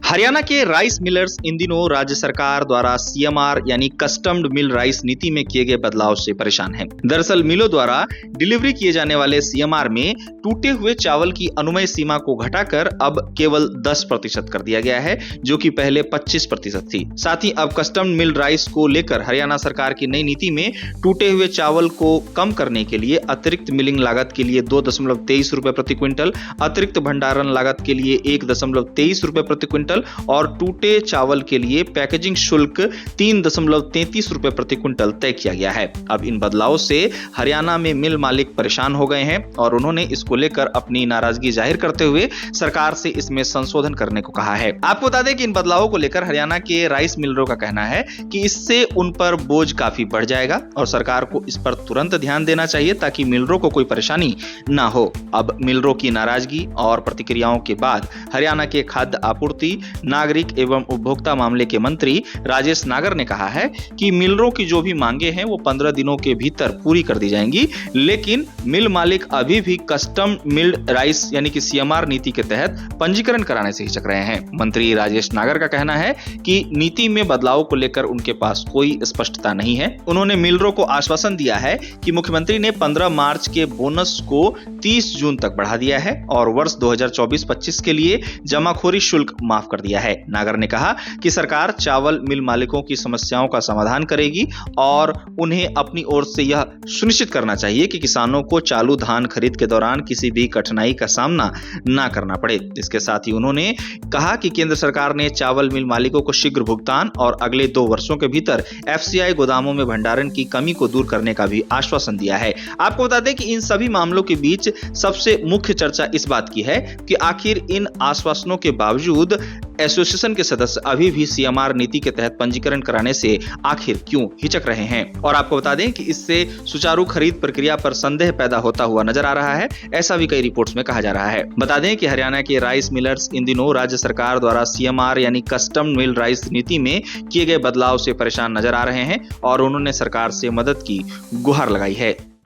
हरियाणा के rice millers इन दिनों राज्य सरकार द्वारा सीएमआर यानी कस्टम्ड मिल राइस नीति में किए गए बदलाव से परेशान हैं। दरअसल मिलों द्वारा डिलीवरी किए जाने वाले सीएमआर में टूटे हुए चावल की अनुमेय सीमा को घटाकर अब केवल 10% कर दिया गया है, जो कि पहले 25% थी। साथ ही अब कस्टम्ड मिल राइस को लेकर हरियाणा सरकार की नई नीति में टूटे हुए चावल को कम करने के लिए अतिरिक्त मिलिंग लागत के लिए 2.23 रुपए प्रति क्विंटल, अतिरिक्त भंडारण लागत के लिए 1.23 रुपए प्रति क्विंटल और टूटे चावल के लिए पैकेजिंग शुल्क 3.33 रुपए प्रति क्विंटल तय किया गया है। अब इन बदलावों से हरियाणा में मिल मालिक परेशान हो गए हैं और उन्होंने इसको लेकर अपनी नाराजगी जाहिर करते हुए सरकार से इसमें संशोधन करने को कहा है। आपको बता दें कि इन बदलावों को लेकर हरियाणा के राइस मिलरों का कहना है कि इससे उन पर बोझ काफी बढ़ जाएगा और सरकार को इस पर तुरंत ध्यान देना चाहिए ताकि मिलरों को कोई परेशानी ना हो। अब मिलरों की नाराजगी और प्रतिक्रियाओं के बाद हरियाणा के खाद्य आपूर्ति, नागरिक एवं उपभोक्ता मामले के मंत्री राजेश नागर ने कहा है कि मिलरों की जो भी मांगे हैं वो 15 दिनों के भीतर पूरी कर दी जाएंगी, लेकिन मिल मालिक अभी भी कस्टम मिल्ड राइस यानी कि सीएमआर नीति के तहत पंजीकरण कराने से हिचक रहे हैं। मंत्री राजेश नागर का कहना है कि नीति में बदलाव को लेकर उनके पास कोई स्पष्टता नहीं है। उन्होंने मिलरों को आश्वासन दिया है कि मुख्यमंत्री ने 15 मार्च के बोनस को 30 जून तक बढ़ा दिया है और वर्ष 2024-25 के लिए जमाखोरी शुल्क माफ कर दिया है। नागर ने कहा कि सरकार चावल मिल मालिकों की समस्याओं का समाधान करेगी और उन्हें अपनी ओर से यह सुनिश्चित करना चाहिए कि किसानों को चालू धान खरीद के दौरान किसी भी कठिनाई का सामना ना करना पड़े। इसके साथ ही उन्होंने कहा कि केंद्र सरकार ने चावल मिल मालिकों को शीघ्र भुगतान और अगले 2 वर्षों के भीतर एफसीआई गोदामों में भंडारण की कमी को दूर करने का भी आश्वासन दिया है। आपको बता दें कि इन सभी मामलों के बीच सबसे मुख्य चर्चा इस बात की है कि आखिर इन आश्वासनों के बावजूद एसोसिएशन के सदस्य अभी भी सीएमआर नीति के तहत पंजीकरण कराने से आखिर क्यों हिचक रहे हैं। और आपको बता दें कि इससे सुचारू खरीद प्रक्रिया पर संदेह पैदा होता हुआ नजर आ रहा है, ऐसा भी कई रिपोर्ट्स में कहा जा रहा है। बता दें कि हरियाणा के राइस मिलर्स इन दिनों राज्य सरकार द्वारा सीएमआर यानी कस्टम मिल राइस नीति में किए गए बदलाव से परेशान नजर आ रहे हैं और उन्होंने सरकार से मदद की गुहार लगाई है।